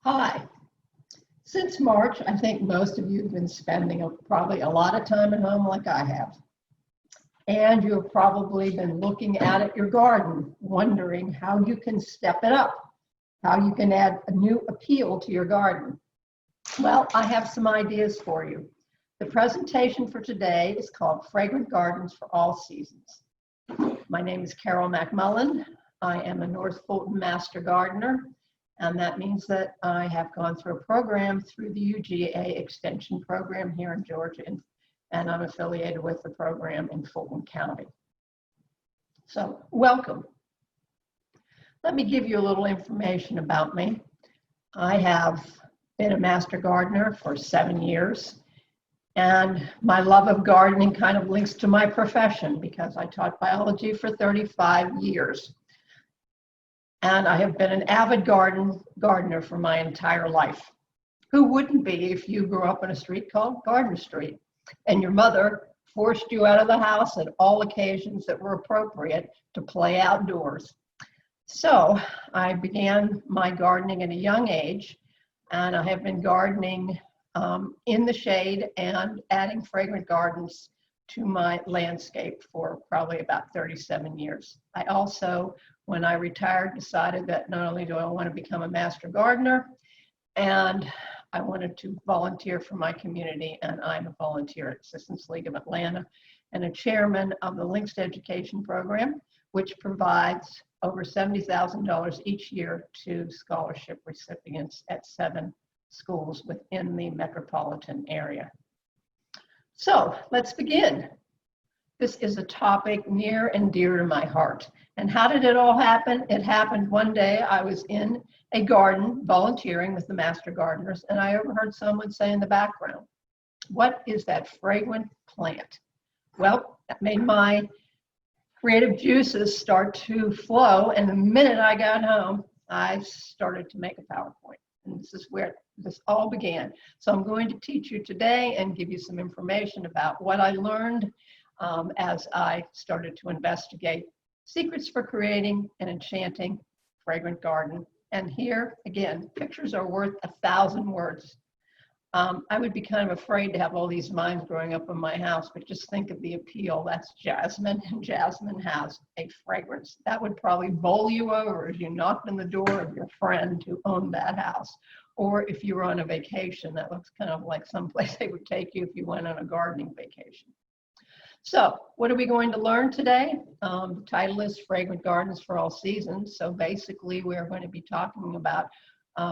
Hi. Since March, I think most of you have been spending probably a lot of time at home like I have. And you have probably been looking at your garden, wondering how you can step it up, how you can add a new appeal to your garden. Well, I have some ideas for you. The presentation for today is called Fragrant Gardens for All Seasons. My name is Carole MacMullan. I am a North Fulton Master Gardener, and that means that I have gone through a program through the UGA Extension Program here in Georgia, and I'm affiliated with the program in Fulton County. So, welcome. Let me give you a little information about me. I have been a master gardener for 7 years, and my love of gardening kind of links to my profession because I taught biology for 35 years. And I have been an avid gardener for my entire life. Who wouldn't be if you grew up on a street called Garden Street and your mother forced you out of the house at all occasions that were appropriate to play outdoors? So I began my gardening at a young age, and I have been gardening in the shade and adding fragrant gardens to my landscape for probably about 37 years. I also, when I retired, decided that not only do I want to become a master gardener, and I wanted to volunteer for my community, and I'm a volunteer at Assistance League of Atlanta and a chairman of the Links Education Program, which provides over $70,000 each year to scholarship recipients at 7 schools within the metropolitan area. So let's begin. This is a topic near and dear to my heart. And how did it all happen? It happened one day. I was in a garden volunteering with the master gardeners, and I overheard someone say in the background, "What is that fragrant plant?" Well, that made my creative juices start to flow, and the minute I got home, I started to make a PowerPoint. And this is where this all began. So I'm going to teach you today and give you some information about what I learned as I started to investigate secrets for creating an enchanting fragrant garden. And here, again, pictures are worth 1,000 words. I would be kind of afraid to have all these vines growing up in my house, but just think of the appeal. That's jasmine, and jasmine has a fragrance. That would probably bowl you over as you knocked on the door of your friend who owned that house. Or if you were on a vacation, that looks kind of like someplace they would take you if you went on a gardening vacation. So what are we going to learn today? The title is Fragrant Gardens for All Seasons. So basically we're going to be talking about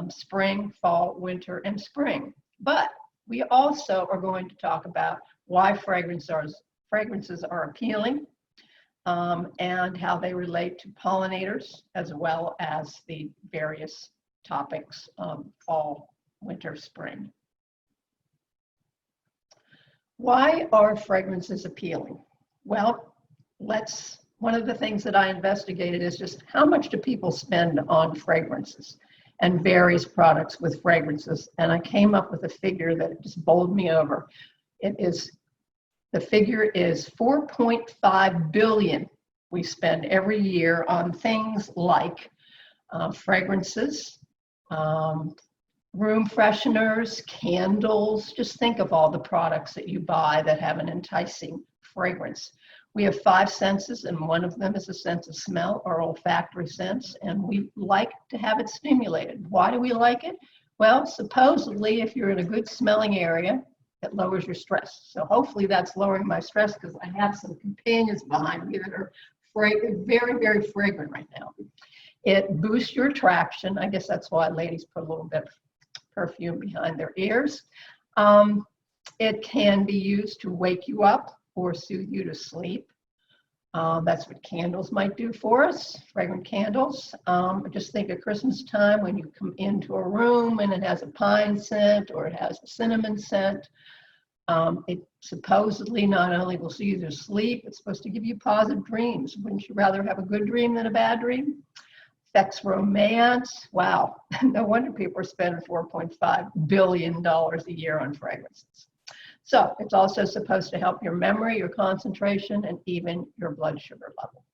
spring, fall, winter, and spring. But we also are going to talk about why fragrances are appealing and how they relate to pollinators, as well as the various topics of fall, winter, spring. Why are fragrances appealing? Well, one of the things that I investigated is just how much do people spend on fragrances and various products with fragrances. And I came up with a figure that just bowled me over. The figure is 4.5 billion we spend every year on things like fragrances, room fresheners, candles. Just think of all the products that you buy that have an enticing fragrance. We have 5 senses, and one of them is a sense of smell, or olfactory sense, and we like to have it stimulated. Why do we like it? Well, supposedly, if you're in a good smelling area, it lowers your stress. So hopefully that's lowering my stress because I have some companions behind me that are very, very fragrant right now. It boosts your attraction. I guess that's why ladies put a little bit of perfume behind their ears. It can be used to wake you up or soothe you to sleep. That's what candles might do for us, fragrant candles. Just think of Christmas time when you come into a room and it has a pine scent or it has a cinnamon scent. It supposedly not only will soothe you to sleep, it's supposed to give you positive dreams. Wouldn't you rather have a good dream than a bad dream? Affects romance. Wow, no wonder people are spending $4.5 billion a year on fragrances. So it's also supposed to help your memory, your concentration, and even your blood sugar level.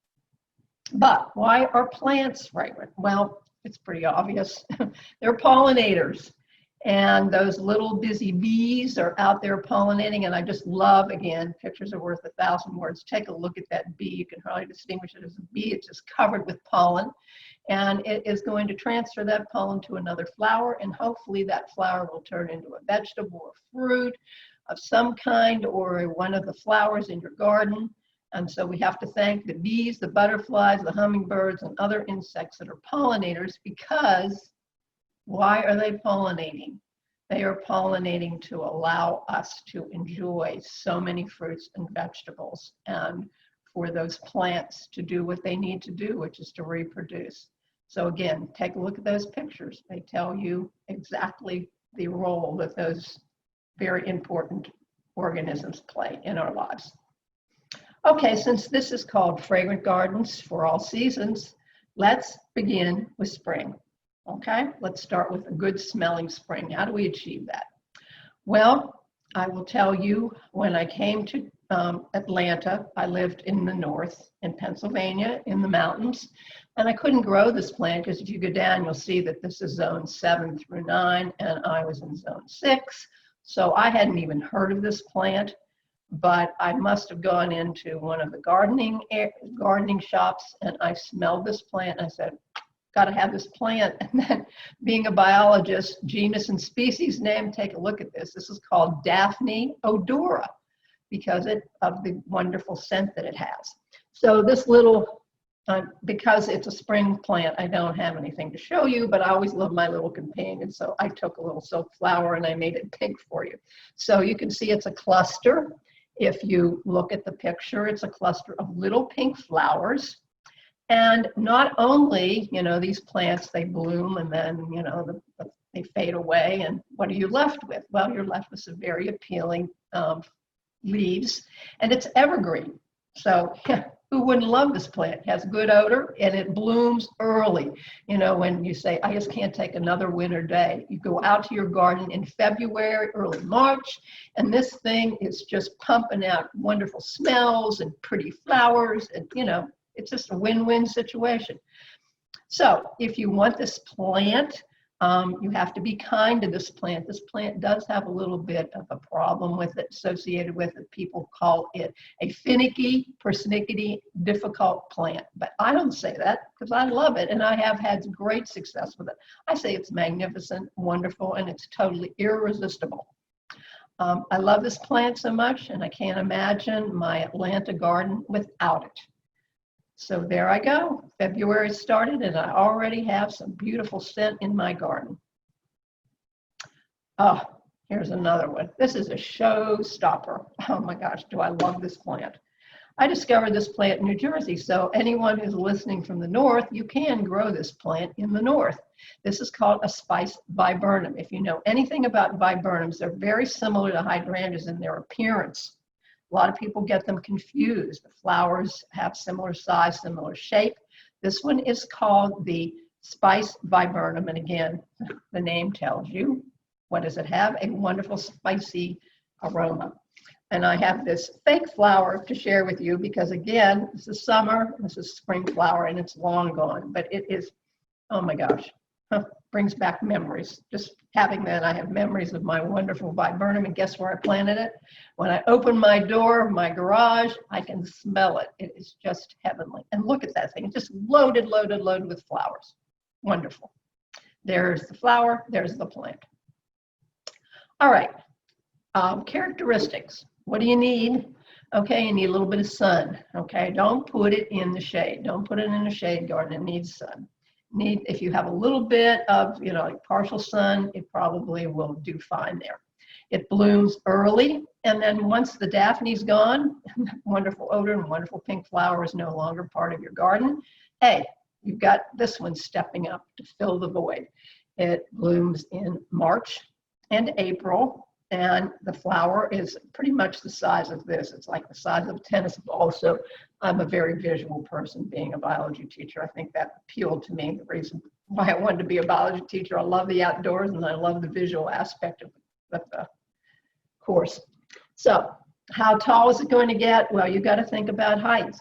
But why are plants fragrant? Well, it's pretty obvious. They're pollinators. And those little busy bees are out there pollinating. And I just love, again, pictures are worth 1,000 words. Take a look at that bee. You can hardly distinguish it as a bee. It's just covered with pollen. And it is going to transfer that pollen to another flower. And hopefully that flower will turn into a vegetable or fruit of some kind, or one of the flowers in your garden. And so we have to thank the bees, the butterflies, the hummingbirds, and other insects that are pollinators, because why are they pollinating? They are pollinating to allow us to enjoy so many fruits and vegetables, and for those plants to do what they need to do, which is to reproduce. So again, take a look at those pictures. They tell you exactly the role that those very important organisms play in our lives. Okay, since this is called Fragrant Gardens for All Seasons, let's begin with spring. Okay, let's start with a good smelling spring. How do we achieve that? Well, I will tell you, when I came to Atlanta, I lived in the north, in Pennsylvania, in the mountains, and I couldn't grow this plant because if you go down, you'll see that this is zone 7 through 9, and I was in zone 6. So I hadn't even heard of this plant, but I must have gone into one of the gardening shops, and I smelled this plant, and I said, got to have this plant. And then, being a biologist, genus and species name, take a look at this. This is called Daphne odora because of the wonderful scent that it has. So this little, because it's a spring plant, I don't have anything to show you, but I always love my little companion. So I took a little silk flower and I made it pink for you. So you can see it's a cluster. If you look at the picture, it's a cluster of little pink flowers. And not only, these plants, they bloom and then, they fade away. And what are you left with? Well, you're left with some very appealing leaves, and it's evergreen. So who wouldn't love this plant? It has good odor and it blooms early. When you say, I just can't take another winter day, you go out to your garden in February, early March, and this thing is just pumping out wonderful smells and pretty flowers, and it's just a win-win situation. So if you want this plant, you have to be kind to this plant. This plant does have a little bit of a problem with it, associated with it. People call it a finicky, persnickety, difficult plant. But I don't say that because I love it and I have had great success with it. I say it's magnificent, wonderful, and it's totally irresistible. I love this plant so much, and I can't imagine my Atlanta garden without it. So there I go. February started and I already have some beautiful scent in my garden. Oh, here's another one. This is a showstopper. Oh my gosh, do I love this plant. I discovered this plant in New Jersey. So anyone who's listening from the north, you can grow this plant in the north. This is called a spice viburnum. If you know anything about viburnums, they're very similar to hydrangeas in their appearance. A lot of people get them confused. The flowers have similar size, similar shape. This one is called the spice viburnum. And again, the name tells you, what does it have? A wonderful spicy aroma. And I have this fake flower to share with you because again, this is summer, this is spring flower, and it's long gone, but it is, oh my gosh, brings back memories. Just having that, I have memories of my wonderful viburnum, and guess where I planted it? When I open my door, my garage, I can smell it. It is just heavenly. And look at that thing, it's just loaded, loaded, loaded with flowers. Wonderful. There's the flower, there's the plant. All right, characteristics. What do you need? Okay, you need a little bit of sun. Okay, don't put it in the shade. Don't put it in a shade garden, it needs sun. If you have a little bit of, like partial sun, it probably will do fine there. It blooms early, and then once the Daphne's gone, wonderful odor and wonderful pink flower is no longer part of your garden. Hey, you've got this one stepping up to fill the void. It blooms in March and April, and the flower is pretty much the size of this. It's like the size of a tennis ball. So I'm a very visual person, being a biology teacher. I think that appealed to me. The reason why I wanted to be a biology teacher, I love the outdoors and I love the visual aspect of the course. So how tall is it going to get? Well, you got to think about height,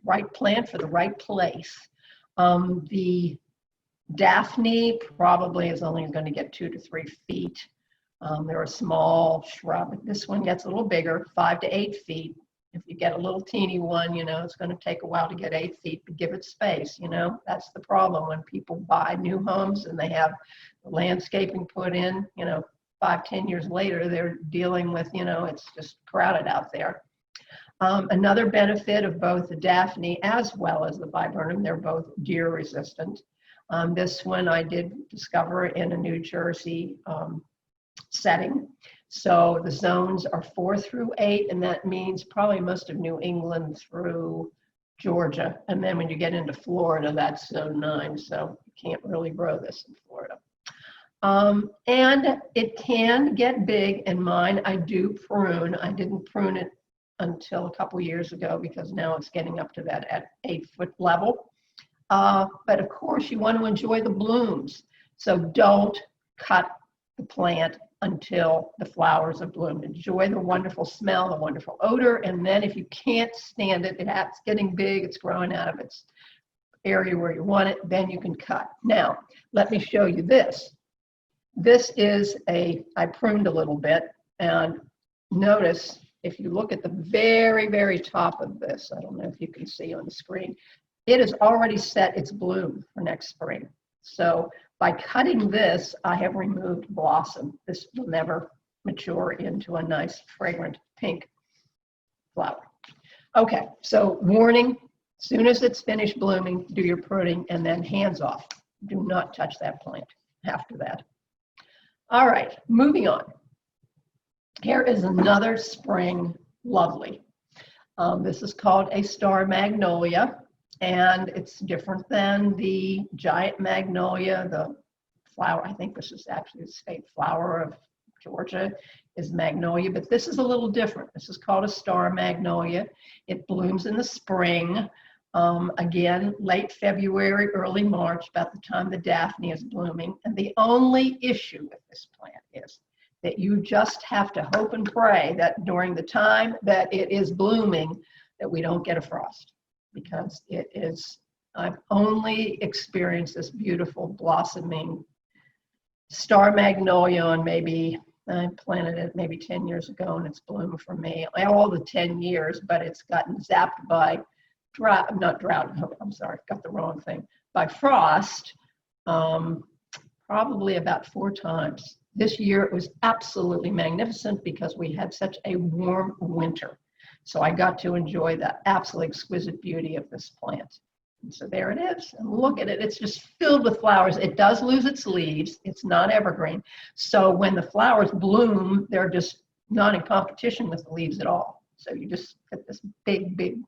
right plant for the right place. The Daphne probably is only going to get 2 to 3 feet. They're a small shrub. This one gets a little bigger, 5 to 8 feet. If you get a little teeny one, you know, it's going to take a while to get 8 feet, but give it space, you know. That's the problem when people buy new homes and they have landscaping put in, you know, 5, 10 years later, they're dealing with, you know, it's just crowded out there. Another benefit of both the Daphne as well as the viburnum, they're both deer resistant. This one I did discover in a New Jersey setting. So the zones are 4 through 8, and that means probably most of New England through Georgia. And then when you get into Florida, that's zone 9. So you can't really grow this in Florida. And it can get big, and mine I do prune. I didn't prune it until a couple years ago because now it's getting up to that at 8-foot level. But of course you want to enjoy the blooms. So don't cut the plant until the flowers are bloomed. Enjoy the wonderful smell, the wonderful odor, and then if you can't stand it, it's getting big, it's growing out of its area where you want it, then you can cut. Now, let me show you this. This is I pruned a little bit, and notice if you look at the very, very top of this, I don't know if you can see on the screen, it has already set its bloom for next spring. So by cutting this, I have removed blossom. This will never mature into a nice, fragrant pink flower. Okay, so warning, as soon as it's finished blooming, do your pruning and then hands off. Do not touch that plant after that. All right, moving on. Here is another spring lovely. This is called a star magnolia. And it's different than the giant magnolia, the flower. I think this is actually the state flower of Georgia is magnolia, but this is a little different. This is called a star magnolia. It blooms in the spring, again, late February, early March, about the time the Daphne is blooming. And the only issue with this plant is that you just have to hope and pray that during the time that it is blooming, that we don't get a frost. Because it is, I've only experienced this beautiful blossoming star magnolia on maybe, I planted it maybe 10 years ago and it's bloomed for me all the 10 years, but it's gotten zapped by drought, not drought, I'm sorry, got the wrong thing, by frost, probably about 4 times. This year it was absolutely magnificent because we had such a warm winter. So I got to enjoy the absolutely exquisite beauty of this plant. And so there it is. And look at it. It's just filled with flowers. It does lose its leaves. It's not evergreen. So when the flowers bloom, they're just not in competition with the leaves at all. So you just get this big, big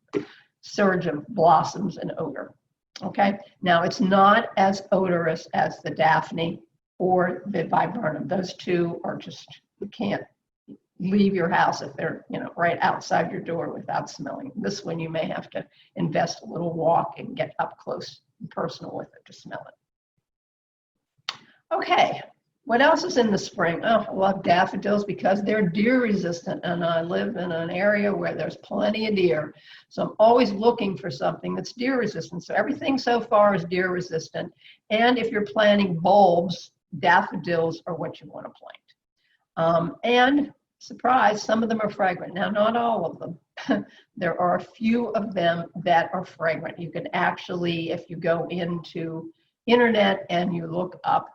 surge of blossoms and odor. Okay. Now it's not as odorous as the Daphne or the viburnum. Those two are just, you can't leave your house if they're, you know, right outside your door without smelling. This one you may have to invest a little walk and get up close and personal with it to smell it. Okay, what else is in the spring? Oh, I love daffodils because they're deer resistant, and I live in an area where there's plenty of deer. So I'm always looking for something that's deer resistant. So everything so far is deer resistant. And if you're planting bulbs, daffodils are what you want to plant. And surprise, some of them are fragrant. Now, not all of them. There are a few of them that are fragrant. You can actually, if you go into internet and you look up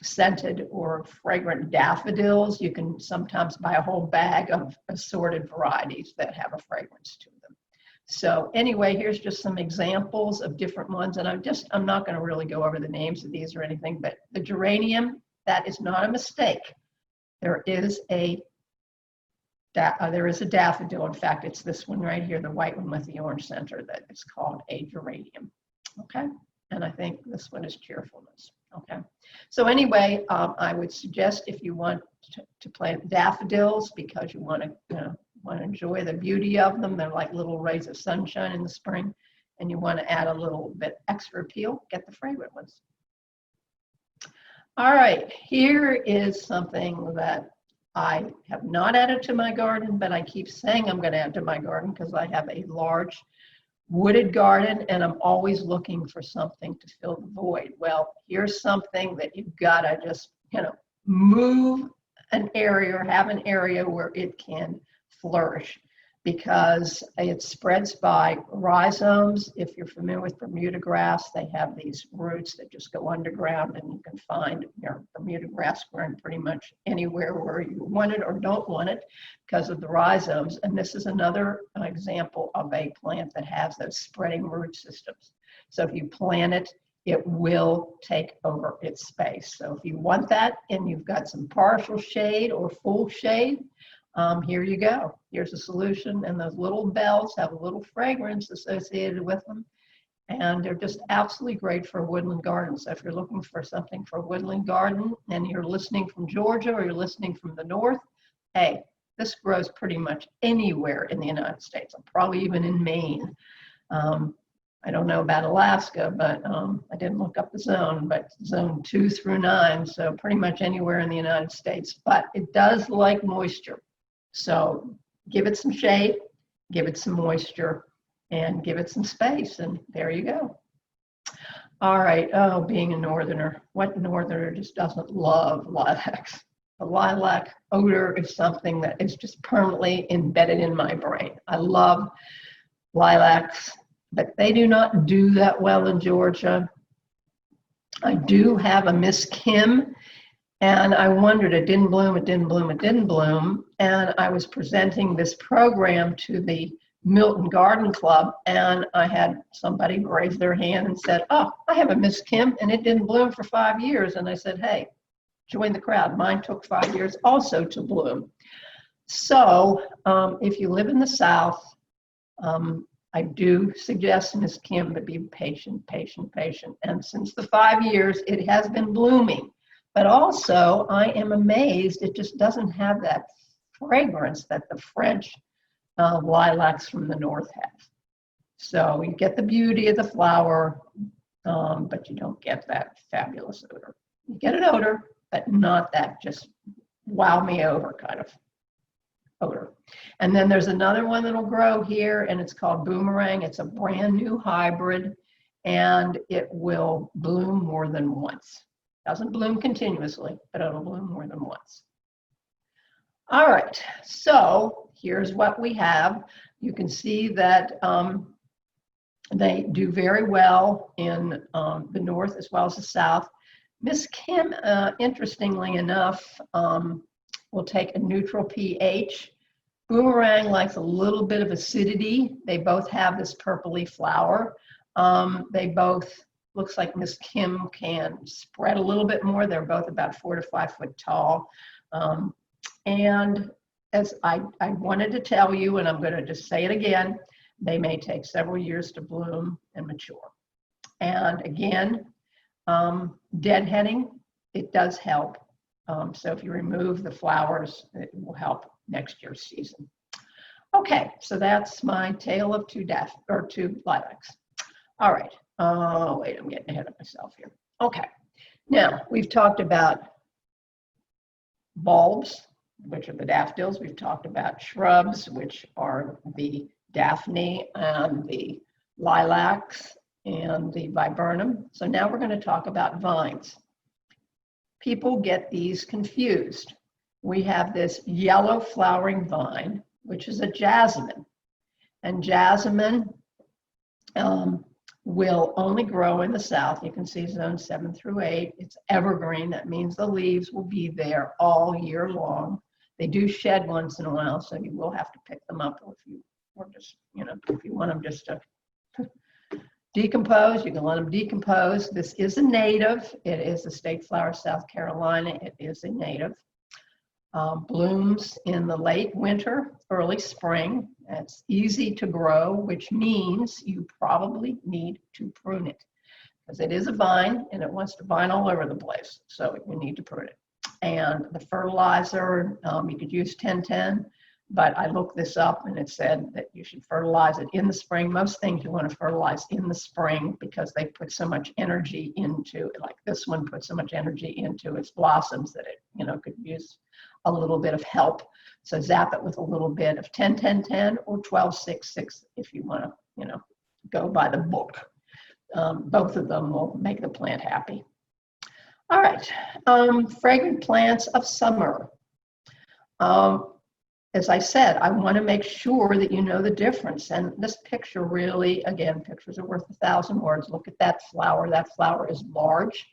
scented or fragrant daffodils, you can sometimes buy a whole bag of assorted varieties that have a fragrance to them. So anyway, here's just some examples of different ones. And I'm not going to really go over the names of these or anything, but the geranium, that is not a mistake. There is a daffodil. In fact, it's this one right here, the white one with the orange center, that is called a geranium. Okay, and I think this one is cheerfulness. Okay, so anyway, I would suggest if you want to plant daffodils because you want to enjoy the beauty of them. They're like little rays of sunshine in the spring, and you want to add a little bit extra appeal. Get the fragrant ones. All right, here is something that I have not added to my garden, but I keep saying I'm going to add to my garden because I have a large wooded garden, and I'm always looking for something to fill the void. Well, here's something that you've got to just, move an area or have an area where it can flourish, because it spreads by rhizomes. If you're familiar with Bermuda grass, they have these roots that just go underground, and you can find your Bermuda grass growing pretty much anywhere where you want it or don't want it because of the rhizomes. And this is another example of a plant that has those spreading root systems. So if you plant it, it will take over its space. So if you want that and you've got some partial shade or full shade, here you go. Here's a solution, and those little bells have a little fragrance associated with them, and they're just absolutely great for a woodland garden. So if you're looking for something for a woodland garden and you're listening from Georgia or you're listening from the north, hey, this grows pretty much anywhere in the United States, probably even in Maine. I don't know about Alaska, but I didn't look up the zone, but zone 2 through 9, so pretty much anywhere in the United States. But it does like moisture. So give it some shade, give it some moisture, and give it some space, and there you go. All right, oh, being a northerner, what northerner just doesn't love lilacs? The lilac odor is something that is just permanently embedded in my brain. I love lilacs, but they do not do that well in Georgia. I do have a Miss Kim, and I wondered, it didn't bloom, it didn't bloom, it didn't bloom. And I was presenting this program to the Milton Garden Club, and I had somebody raise their hand and said, oh, I have a Miss Kim, and it didn't bloom for 5 years. And I said, hey, join the crowd. Mine took 5 years also to bloom. So if you live in the South, I do suggest, Miss Kim, to be patient, patient, patient. And since the 5 years, it has been blooming. But also, I am amazed it just doesn't have that fragrance that the French lilacs from the north have. So you get the beauty of the flower, but you don't get that fabulous odor. You get an odor, but not that just wow me over kind of odor. And then there's another one that'll grow here, and it's called Boomerang. It's a brand new hybrid, and it will bloom more than once. Doesn't bloom continuously, but it'll bloom more than once. All right, so here's what we have. You can see that they do very well in the north as well as the south. Miss Kim, interestingly enough, will take a neutral pH. Boomerang likes a little bit of acidity. They both have this purpley flower. They both, looks like Miss Kim can spread a little bit more. They're both about 4 to 5 foot tall. And as I wanted to tell you, and I'm going to just say it again, they may take several years to bloom and mature. And again, deadheading, it does help. So if you remove the flowers, it will help next year's season. Okay, so that's my tale of two lilacs. All right. Oh, wait, I'm getting ahead of myself here. Okay. Now, we've talked about bulbs, which are the daffodils. We've talked about shrubs, which are the daphne and the lilacs and the viburnum. So now we're going to talk about vines. People get these confused. We have this yellow flowering vine, which is a jasmine. And jasmine will only grow in the south. You can see zone 7 through 8. It's evergreen. That means the leaves will be there all year long. They do shed once in a while, so you will have to pick them up if you want them just to decompose. You can let them decompose. This is a native. It is a state flower, South Carolina. It is a native. Blooms in the late winter, early spring. It's easy to grow, which means you probably need to prune it, because it is a vine and it wants to vine all over the place. So you need to prune it. And the fertilizer, you could use 10-10, but I looked this up and it said that you should fertilize it in the spring. Most things you want to fertilize in the spring because they put so much energy into it. Like this one put so much energy into its blossoms that it, could use a little bit of help. So zap it with a little bit of 10-10-10 or 12-6-6 if you want to, go by the book. Both of them will make the plant happy. All right, fragrant plants of summer. As I said, I want to make sure that you know the difference. And this picture really, again, pictures are worth 1,000 words. Look at that flower. That flower is large,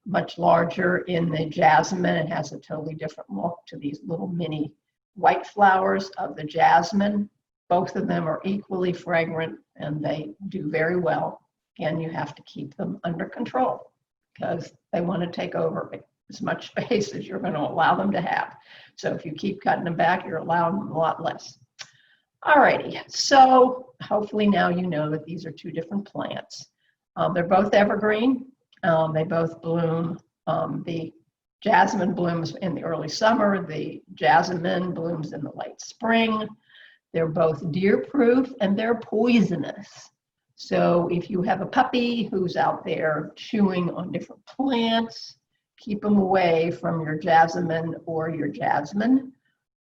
much larger in the jasmine. It has a totally different look to these little mini white flowers of the jasmine. Both of them are equally fragrant and they do very well. Again, you have to keep them under control because they want to take over as much space as you're going to allow them to have. So if you keep cutting them back, you're allowing them a lot less. All righty, so hopefully now you know that these are two different plants. They're both evergreen. They both bloom. The jasmine blooms in the early summer. The jasmine blooms in the late spring. They're both deer-proof and they're poisonous. So if you have a puppy who's out there chewing on different plants, keep them away from your jasmine or your jasmine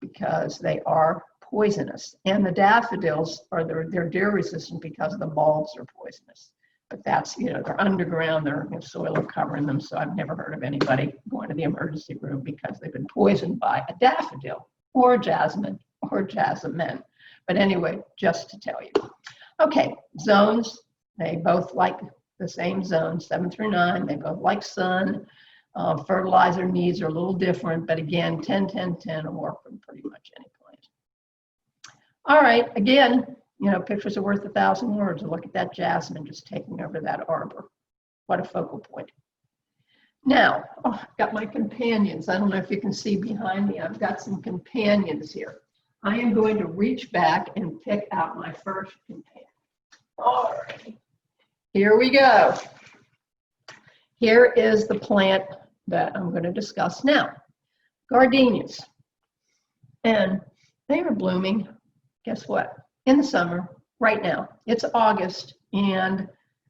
because they are poisonous. And the daffodils they're deer resistant because the bulbs are poisonous. But that's, they're underground, they're soil are covering them. So I've never heard of anybody going to the emergency room because they've been poisoned by a daffodil or a jasmine or jasmine. But anyway, just to tell you. Okay, zones, they both like the same zones, 7 through 9. They both like sun. Fertilizer needs are a little different, but again, 10, 10, 10 will work for pretty much any plant. All right, again, pictures are worth 1,000 words. Look at that jasmine just taking over that arbor. What a focal point. Now, I've got my companions. I don't know if you can see behind me. I've got some companions here. I am going to reach back and pick out my first companion. All right, here we go. Here is the plant that I'm going to discuss now. Gardenias. And they are blooming, guess what? In the summer, right now. It's August, and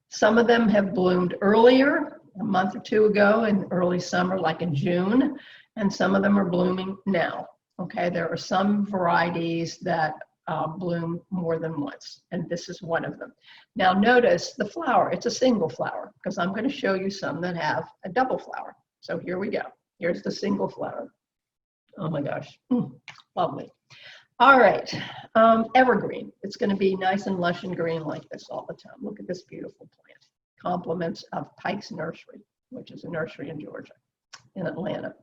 some of them have bloomed earlier, a month or two ago in early summer, like in June, and some of them are blooming now. Okay, there are some varieties that bloom more than once, and this is one of them. Now notice the flower, it's a single flower, because I'm going to show you some that have a double flower. So here we go. Here's the single flower. Oh my gosh, lovely. All right, evergreen. It's going to be nice and lush and green like this all the time. Look at this beautiful plant. Compliments of Pike's Nursery, which is a nursery in Georgia, in Atlanta.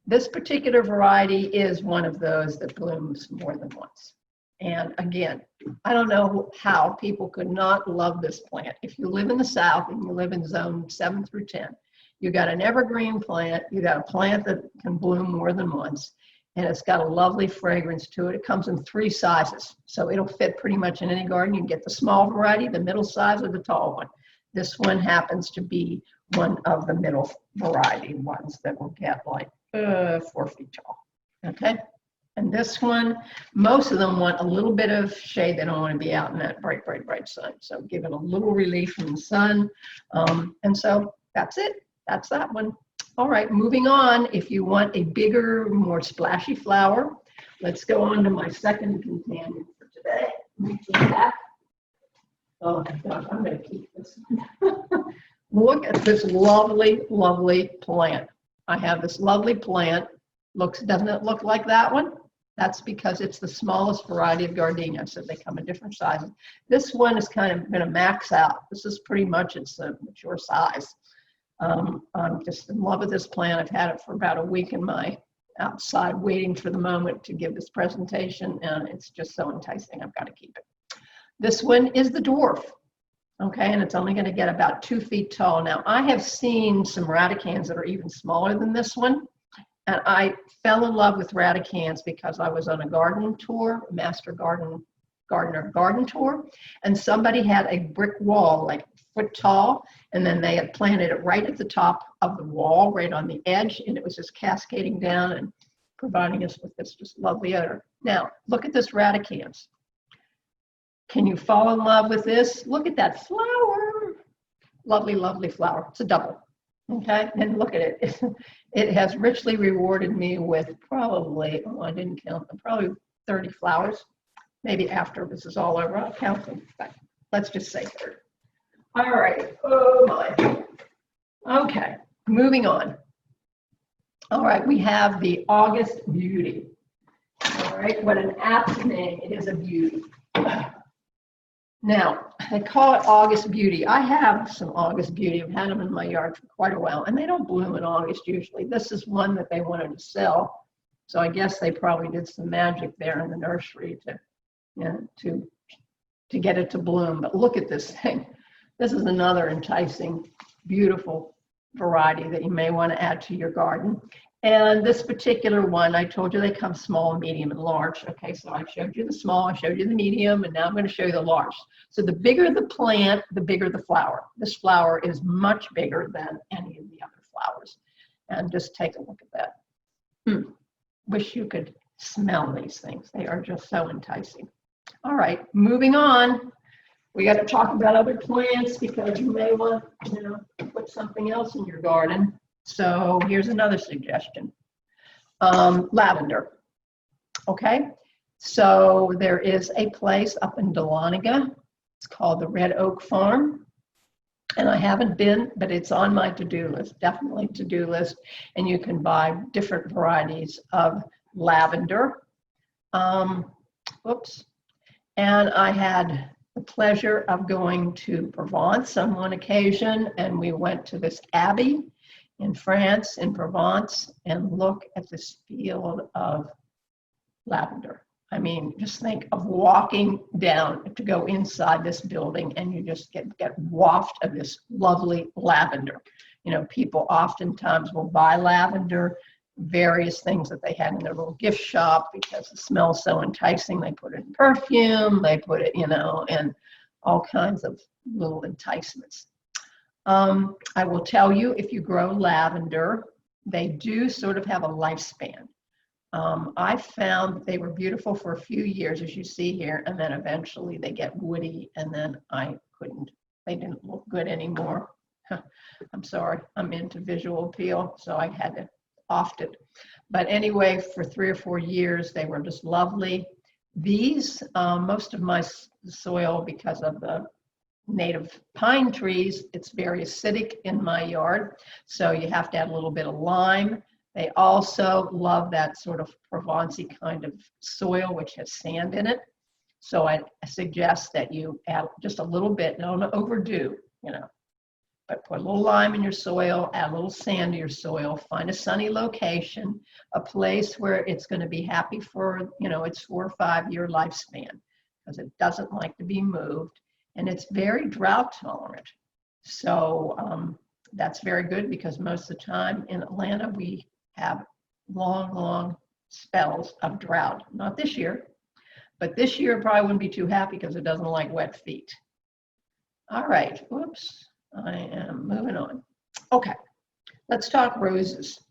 This particular variety is one of those that blooms more than once. And again, I don't know how people could not love this plant. If you live in the South and you live in zone 7 through 10, you got an evergreen plant, you got a plant that can bloom more than once, and it's got a lovely fragrance to it. It comes in 3 sizes, so it'll fit pretty much in any garden. You can get the small variety, the middle size, or the tall one. This one happens to be one of the middle variety ones that will get like 4 feet tall, okay? And this one, most of them want a little bit of shade. They don't want to be out in that bright, bright, bright sun. So give it a little relief from the sun. And so that's it. That's that one. All right, moving on. If you want a bigger, more splashy flower, let's go on to my second companion for today. Reaching back. Oh my gosh, I'm going to keep this. Look at this lovely, lovely plant. I have this lovely plant. Doesn't it look like that one? That's because it's the smallest variety of gardenia, so they come in different sizes. This one is kind of going to max out. This is pretty much its a mature size. I'm just in love with this plant. I've had it for about a week in my outside waiting for the moment to give this presentation, and it's just so enticing. I've got to keep it. This one is the dwarf. Okay, and it's only going to get about 2 feet tall. Now, I have seen some radicans that are even smaller than this one, and I fell in love with radicans because I was on a garden tour, master gardener garden tour, and somebody had a brick wall like foot tall, and then they had planted it right at the top of the wall, right on the edge, and it was just cascading down and providing us with this just lovely odor. Now, look at this radicans. Can you fall in love with this? Look at that flower. Lovely, lovely flower. It's a double. Okay, and look at it. It has richly rewarded me with probably, I didn't count them, probably 30 flowers Maybe after this is all over, I'll count them, but let's just say third. All right, oh my. Okay, moving on. All right, we have the August Beauty. All right, what an apt name, it is a beauty. Now, they call it August Beauty. I have some August Beauty. I've had them in my yard for quite a while, and they don't bloom in August usually. This is one that they wanted to sell, so I guess they probably did some magic there in the nursery to get it to bloom. But look at this thing. This is another enticing, beautiful variety that you may want to add to your garden. And this particular one, I told you they come small, medium, and large. Okay, so I showed you the small, I showed you the medium, and now I'm going to show you the large. So the bigger the plant, the bigger the flower. This flower is much bigger than any of the other flowers. And just take a look at that. Wish you could smell these things. They are just so enticing. All right, moving on. We got to talk about other plants because you may want to put something else in your garden. So here's another suggestion. Lavender. Okay, so there is a place up in Dahlonega. It's called the Red Oak Farm. And I haven't been, but it's on my to-do list, definitely to-do list. And you can buy different varieties of lavender. Oops. And I had the pleasure of going to Provence on one occasion, and we went to this abbey in France, in Provence, and look at this field of lavender. I mean, just think of walking down to go inside this building and you just get waft of this lovely lavender. You know, people oftentimes will buy lavender, various things that they had in their little gift shop because it smells so enticing. They put it in perfume, they put it, in all kinds of little enticements. I will tell you, if you grow lavender, they do sort of have a lifespan. I found they were beautiful for a few years, as you see here, and then eventually they get woody, and then they didn't look good anymore. I'm sorry, I'm into visual appeal, so I had to off it. But anyway, for 3 or 4 years, they were just lovely. These, most of my soil, because of the native pine trees, it's very acidic in my yard, so you have to add a little bit of lime. They also love that sort of Provency kind of soil, which has sand in it. So I suggest that you add just a little bit, don't overdo, but put a little lime in your soil, add a little sand to your soil, find a sunny location, a place where it's going to be happy for, its 4 or 5 year lifespan, because it doesn't like to be moved, and it's very drought tolerant. So that's very good, because most of the time in Atlanta, we have long spells of drought. Not this year, but this year probably wouldn't be too happy because it doesn't like wet feet. All right, whoops, I am moving on. Okay, let's talk roses.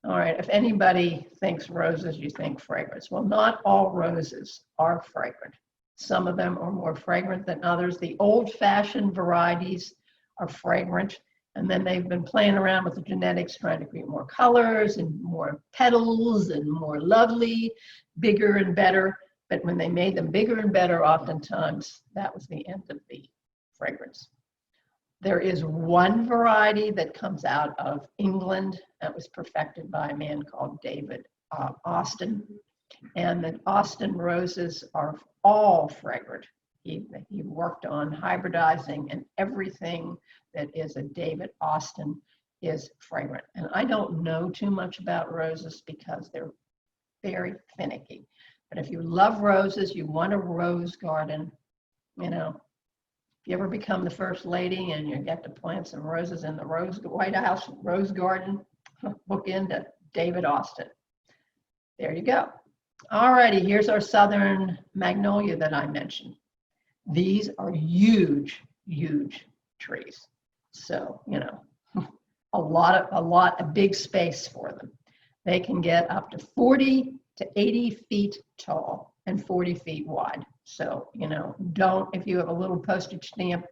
All right, if anybody thinks roses, you think fragrance. Well, not all roses are fragrant. Some of them are more fragrant than others. The old-fashioned varieties are fragrant, and then they've been playing around with the genetics, trying to create more colors and more petals and more lovely, bigger and better. But when they made them bigger and better, oftentimes that was the end of the fragrance. There is one variety that comes out of England that was perfected by a man called David Austin. And the Austin roses are all fragrant. He worked on hybridizing, and everything that is a David Austin is fragrant. And I don't know too much about roses because they're very finicky. But if you love roses, you want a rose garden, if you ever become the first lady and you get to plant some roses in the White House rose garden, book into David Austin. There you go. All righty, here's our southern magnolia that I mentioned. These are huge trees. So, a big space for them. They can get up to 40 to 80 feet tall and 40 feet wide. So, if you have a little postage stamp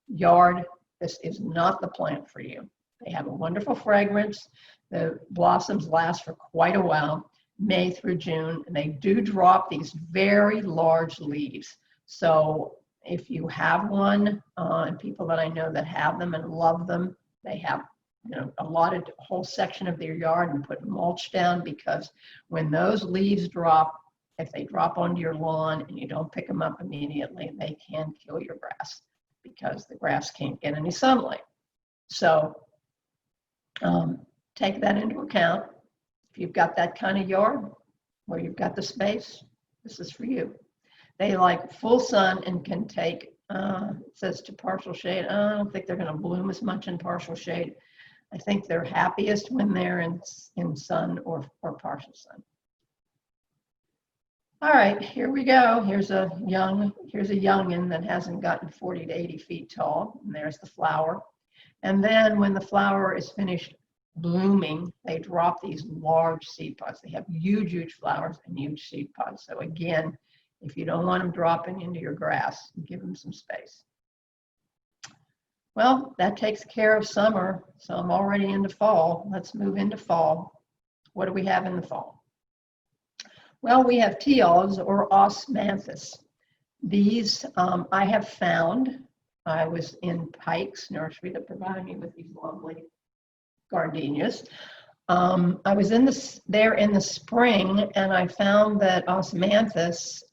yard, this is not the plant for you. They have a wonderful fragrance. The blossoms last for quite a while. May through June, and they do drop these very large leaves. So if you have one, and people that I know that have them and love them, they have a whole section of their yard and put mulch down, because when those leaves drop, if they drop onto your lawn and you don't pick them up immediately, they can kill your grass because the grass can't get any sunlight. So take that into account. If you've got that kind of yard where you've got the space, this is for you. They like full sun and can take, it says to partial shade. I don't think they're going to bloom as much in partial shade. I think they're happiest when they're in sun or partial sun. All right, here we go. Here's a youngin that hasn't gotten 40 to 80 feet tall, and there's the flower. And then when the flower is finished blooming, they drop these large seed pods. They have huge, huge flowers and huge seed pods. So again, if you don't want them dropping into your grass, give them some space. Well, that takes care of summer, so I'm already into fall. Let's move into fall. What do we have in the fall? Well, we have teals or osmanthus. These I have found. I was in Pike's nursery that provided me with these lovely gardenias. I was there in the spring, and I found that osmanthus,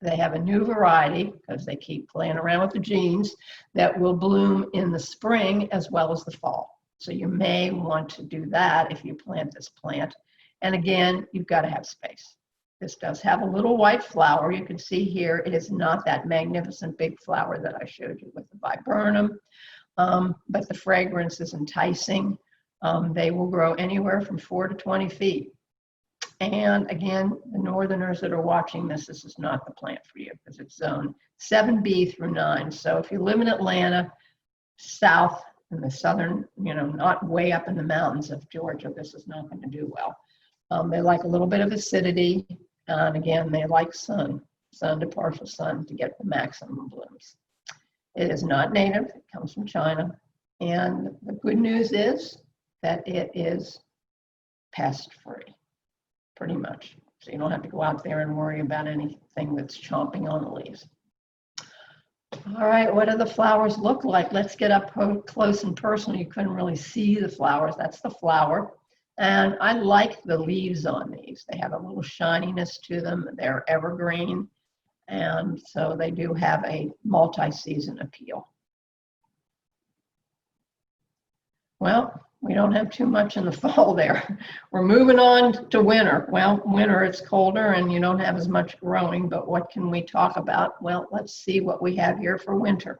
they have a new variety, because they keep playing around with the genes, that will bloom in the spring as well as the fall. So you may want to do that if you plant this plant. And again, you've got to have space. This does have a little white flower. You can see here, it is not that magnificent big flower that I showed you with the viburnum, but the fragrance is enticing. They will grow anywhere from 4 to 20 feet. And again, the northerners that are watching this is not the plant for you, because it's zone 7B through 9. So if you live in Atlanta, south in the southern, not way up in the mountains of Georgia, this is not going to do well. They like a little bit of acidity. And again, they like sun to partial sun to get the maximum blooms. It is not native. It comes from China. And the good news is that it is pest-free, pretty much. So you don't have to go out there and worry about anything that's chomping on the leaves. All right, what do the flowers look like? Let's get up close and personal. You couldn't really see the flowers. That's the flower. And I like the leaves on these. They have a little shininess to them. They're evergreen. And so they do have a multi-season appeal. Well, we don't have too much in the fall there. We're moving on to winter. Well, winter, it's colder and you don't have as much growing, but what can we talk about? Well, let's see what we have here for winter.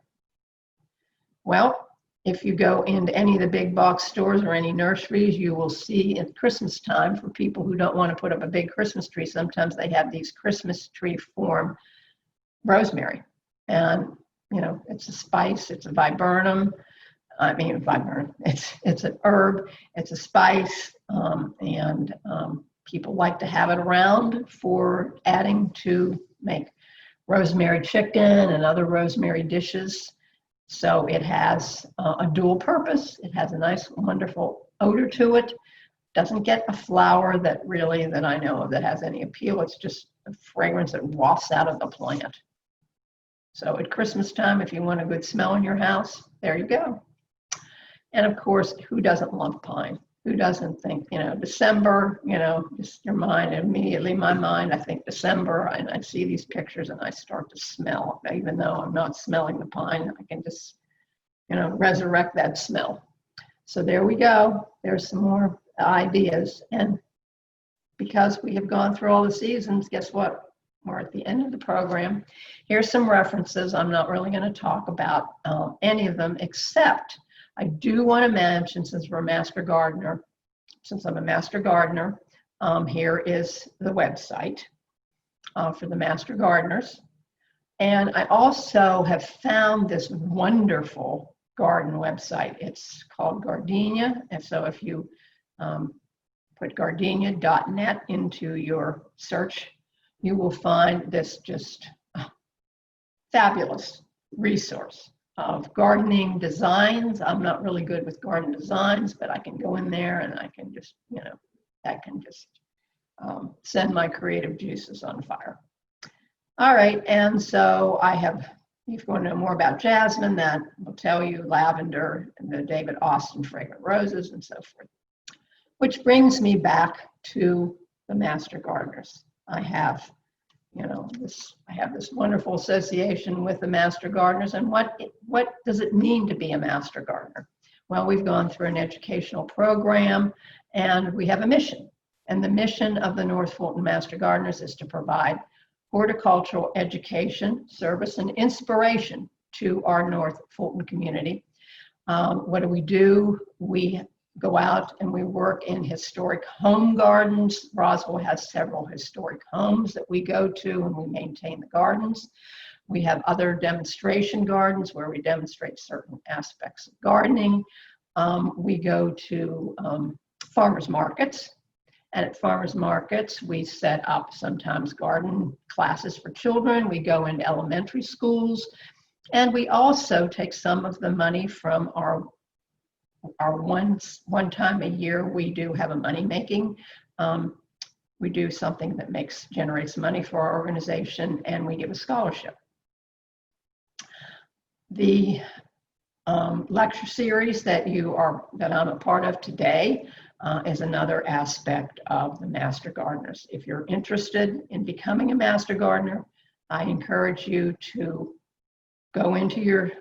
Well, if you go into any of the big box stores or any nurseries, you will see at Christmas time, for people who don't want to put up a big Christmas tree, sometimes they have these Christmas tree form rosemary. And, it's a spice, it's a viburnum. It's an herb, it's a spice, and people like to have it around for adding to make rosemary chicken and other rosemary dishes. So it has a dual purpose. It has a nice, wonderful odor to it. Doesn't get a flower that I know of that has any appeal. It's just a fragrance that wafts out of the plant. So at Christmas time, if you want a good smell in your house, there you go. And of course, who doesn't love pine? Who doesn't think, December, just your mind, immediately my mind, I think December, and I see these pictures and I start to smell, even though I'm not smelling the pine, I can just, resurrect that smell. So there we go. There's some more ideas. And because we have gone through all the seasons, guess what? We're at the end of the program. Here's some references. I'm not really going to talk about any of them, except I do want to mention, since I'm a master gardener, here is the website for the master gardeners. And I also have found this wonderful garden website. It's called Gardenia. And so if you put gardenia.net into your search, you will find this just fabulous resource of gardening designs. I'm not really good with garden designs, but I can go in there and I can just, send my creative juices on fire. All right, and so I have, if you want to know more about jasmine, that will tell you lavender and the David Austin fragrant roses and so forth. Which brings me back to the master gardeners. I have, I have this wonderful association with the master gardeners. And what does it mean to be a master gardener? Well, we've gone through an educational program and we have a mission. And the mission of the North Fulton Master Gardeners is to provide horticultural education, service, and inspiration to our North Fulton community. What do? We go out and we work in historic home gardens. Roswell has several historic homes that we go to and we maintain the gardens. We have other demonstration gardens where we demonstrate certain aspects of gardening. We go to farmers markets. And at farmers markets, we set up sometimes garden classes for children. We go into elementary schools. And we also take some of the money from our one time a year, we do have a money making. We do something that generates money for our organization, and we give a scholarship. The lecture series that I'm a part of today is another aspect of the Master Gardeners. If you're interested in becoming a Master Gardener, I encourage you to go into your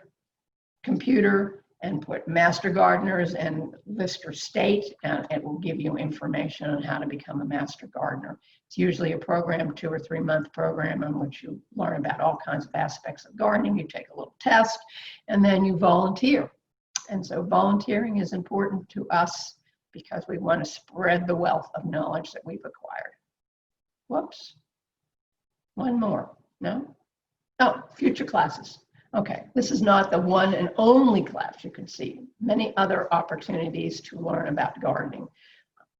computer and put Master Gardeners and list your state, and it will give you information on how to become a Master Gardener. It's usually a program, 2 or 3 month program, in which you learn about all kinds of aspects of gardening. You take a little test, and then you volunteer. And so volunteering is important to us because we want to spread the wealth of knowledge that we've acquired. Whoops. One more. No? Oh, future classes. Okay, this is not the one and only class. You can see many other opportunities to learn about gardening.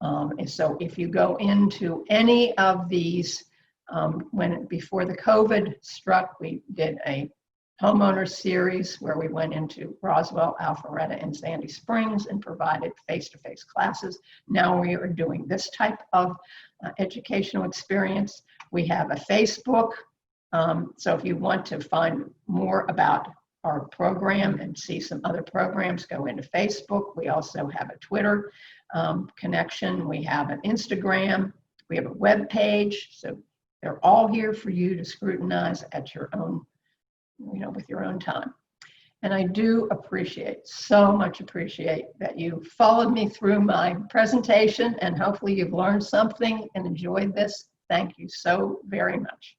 And so if you go into any of these, before the COVID struck, we did a homeowner series where we went into Roswell, Alpharetta, and Sandy Springs and provided face-to-face classes. Now we are doing this type of educational experience. We have a Facebook. So if you want to find more about our program and see some other programs, go into Facebook. We also have a Twitter connection. We have an Instagram. We have a web page. So they're all here for you to scrutinize at your own, with your own time. And I do so much appreciate that you followed me through my presentation, and hopefully you've learned something and enjoyed this. Thank you so very much.